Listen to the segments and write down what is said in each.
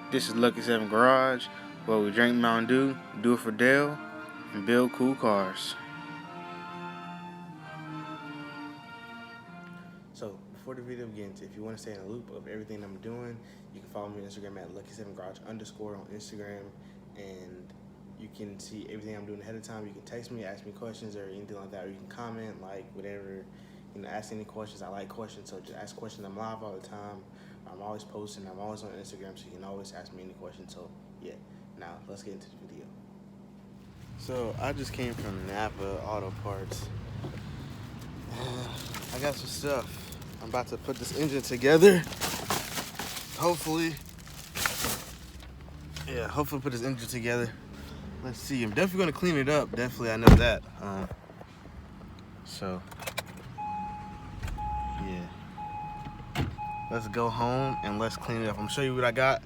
This is Lucky 7 Garage, where we drink Mountain Dew, do it for Dale, and build cool cars. So, before the video begins, if you want to stay in the loop of everything I'm doing, you can follow me on Instagram at Lucky7Garage_ on Instagram, and you can see everything I'm doing ahead of time. You can text me, ask me questions or anything like that, or you can comment, like, whatever, ask any questions. I like questions, so just ask questions. I'm live all the time. I'm always posting. I'm always on Instagram, so you can always ask me any questions. So, yeah. Now, let's get into the video. So, I just came from Napa Auto Parts. I got some stuff. I'm about to put this engine together. Hopefully put this engine together. Let's see. I'm definitely going to clean it up. Definitely, I know that. So, yeah. Let's go home and let's clean it up. I'm going to show you what I got,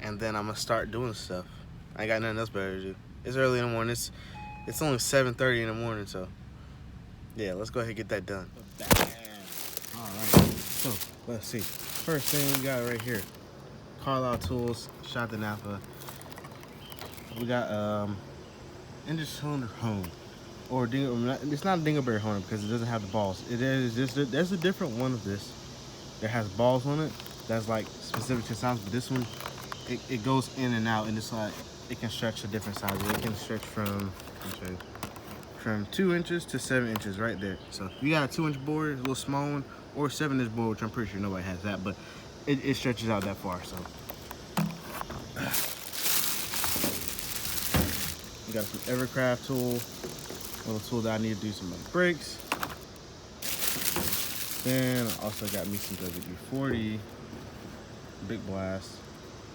and then I'm going to start doing stuff. I ain't got nothing else better to do. It's early in the morning. It's only 7:30 in the morning, so yeah, let's go ahead and get that done. Alright, so let's see. First thing we got right here, Carlisle Tools, shop in Napa. We got engine cylinder hone, or it's not a dingleberry hone because it doesn't have the balls. There's a different one of this that has balls on it that's like specific to sounds, but this one it goes in and out, and it's like it can stretch to different sizes. It can stretch from 2 inches to 7 inches right there. So if you got a 2-inch board, a little small one, or a 7-inch board, which I'm pretty sure nobody has that, but it stretches out that far. So we got some Evercraft tool, a little tool that I need to do some brakes. Then I also got me some WD-40 Big Blast.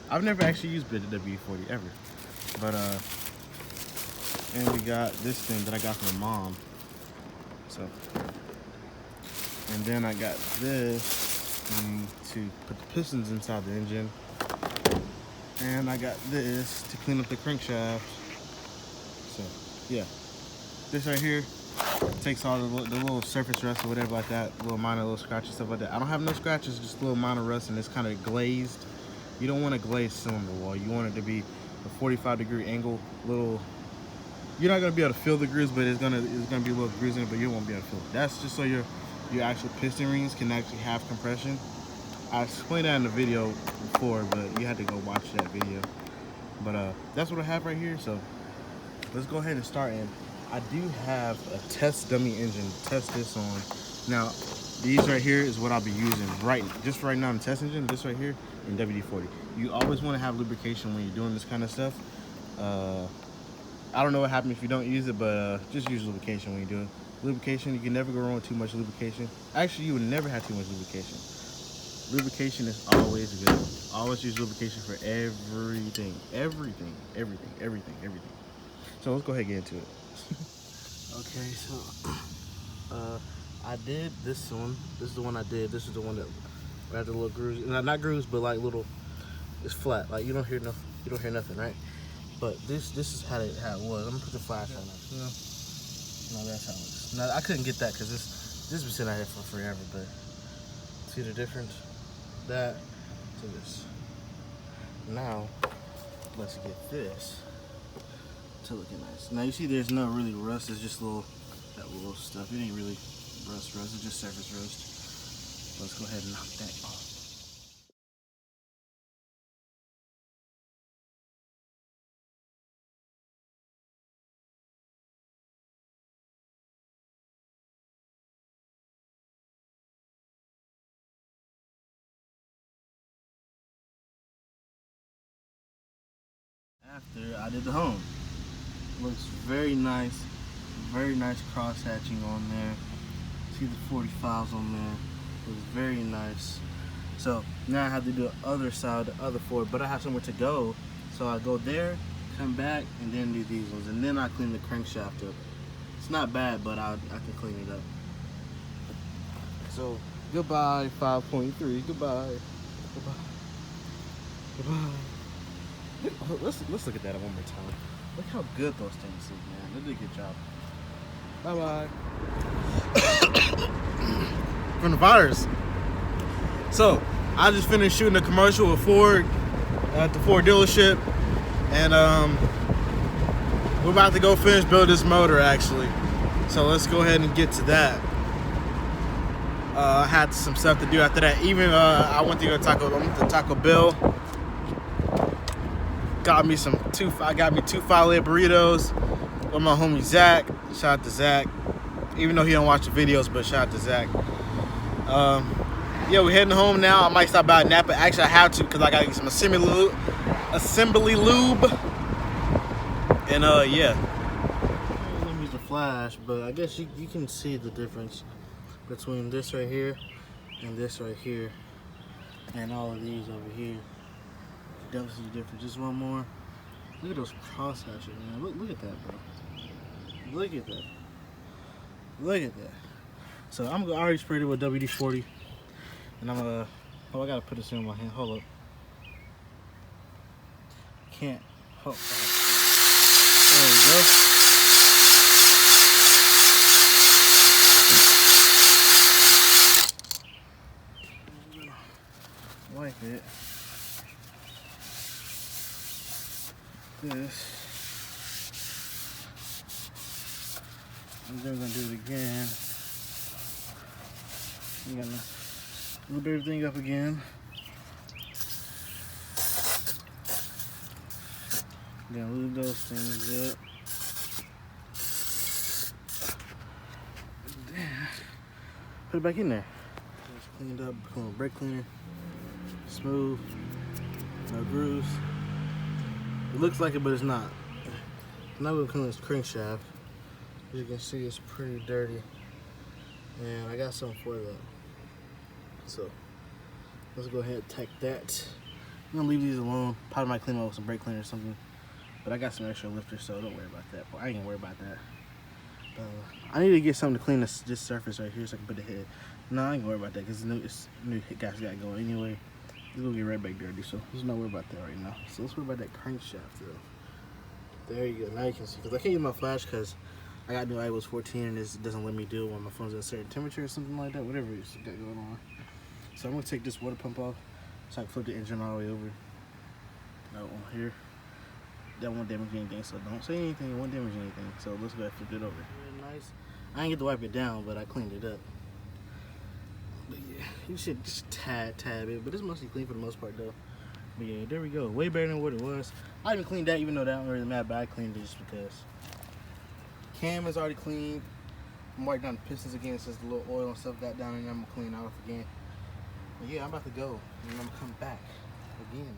I've never actually used WD-40 ever, but and we got this thing that I got from my mom. So, and then I got this thing to put the pistons inside the engine, and I got this to clean up the crankshaft. So, yeah, this right here takes all the little surface rust or whatever like that, little minor little scratches, stuff like that. I don't have no scratches, just little minor rust, and it's kind of glazed. You don't want a glazed cylinder wall. You want it to be a 45-degree angle. You're not gonna be able to feel the grooves, but it's gonna be a little grooves in it, but you won't be able to feel it. That's just so your actual piston rings can actually have compression. I explained that in the video before, but you had to go watch that video. But that's what I have right here. So let's go ahead and start. And I do have a test dummy engine to test this on. Now, these right here is what I'll be using right now in the test engine. This right here in WD-40. You always want to have lubrication when you're doing this kind of stuff. I don't know what happens if you don't use it, but just use lubrication when you do it. Lubrication, you can never go wrong with too much lubrication. Actually, you would never have too much lubrication. Lubrication is always good. Always use lubrication for everything. So let's go ahead and get into it. Okay, so I did this one. This is the one I did. This is the one that had the little grooves. Not grooves, but like little. It's flat. Like you don't hear nothing, right? But this is how it was. I'm gonna put the flash on it. No, that's how it looks. Now I couldn't get that because this been sitting out here for forever. But see the difference? That to this. Now let's get this to looking nice. Now you see, there's no really rust. It's just that little stuff. It ain't really rust. It's just surface rust. Let's go ahead and knock that off. After I did the home, looks very nice cross hatching on there. See the 45s on there. Looks very nice. So now I have to do the other side, the other Ford, but I have somewhere to go, so I go there, come back, and then do these ones, and then I clean the crankshaft up. It's not bad, but I can clean it up. So goodbye 5.3. Goodbye. Let's look at that one more time. Look how good those things look, man. They did a good job. Bye bye. From the virus. So I just finished shooting a commercial with Ford. at the Ford dealership, and we're about to go finish building this motor actually. So let's go ahead and get to that. I had some stuff to do after that. Even I went to go to Taco Bell. Got me two 5-layer burritos with my homie Zach. Shout out to Zach. Even though he don't watch the videos, but shout out to Zach. Yeah, we're heading home now. I might stop by Napa. Actually, I have to because I gotta get some assembly lube. And yeah. Let me use the flash, but I guess you can see the difference between this right here and this right here, and all of these over here. Definitely see the difference. Just one more. Look at those cross hatches, man. Look at that, bro. Look at that. Look at that. So I already sprayed it with WD-40, and I'm gonna. Oh, I gotta put this in my hand. Hold up. Can't. Oh, there we go. Wipe it. This. And then we're gonna do it again. We're gonna lube everything up again. We're gonna lube those things up. Put it back in there. Just cleaned up, become a brake cleaner. Smooth, no grooves. It looks like it, but it's not. Now we're gonna clean this crankshaft. As you can see, it's pretty dirty, and I got something for that. So let's go ahead and tack that. I'm gonna leave these alone. Probably might clean them up with some brake cleaner or something. But I got some extra lifters, so don't worry about that. Well, I ain't gonna worry about that. I need to get something to clean this surface right here so I can put the head. No, I ain't gonna worry about that because it's new gas got going anyway. It's gonna get right back dirty, so let's not worry about that right now. So let's worry about that crankshaft though. There you go. Now you can see, because I can't use my flash because I got new iOS 14 and this doesn't let me do it when my phone's at a certain temperature or something like that. Whatever it's got going on. So I'm gonna take this water pump off so I can flip the engine all the way over. That one here. That won't damage anything, so don't say anything. It won't damage anything. So let's go ahead and flip it over. Really nice. I didn't get to wipe it down, but I cleaned it up. But yeah, you should just tad bit, but it's mostly clean for the most part though. But yeah, there we go. Way better than what it was. I even cleaned that, even though that don't really matter, but I cleaned it just because. Cam is already cleaned. I'm wiping down the pistons again since the little oil and stuff got down in there. I'm gonna clean it off again. But yeah, I'm about to go and I'm gonna come back again.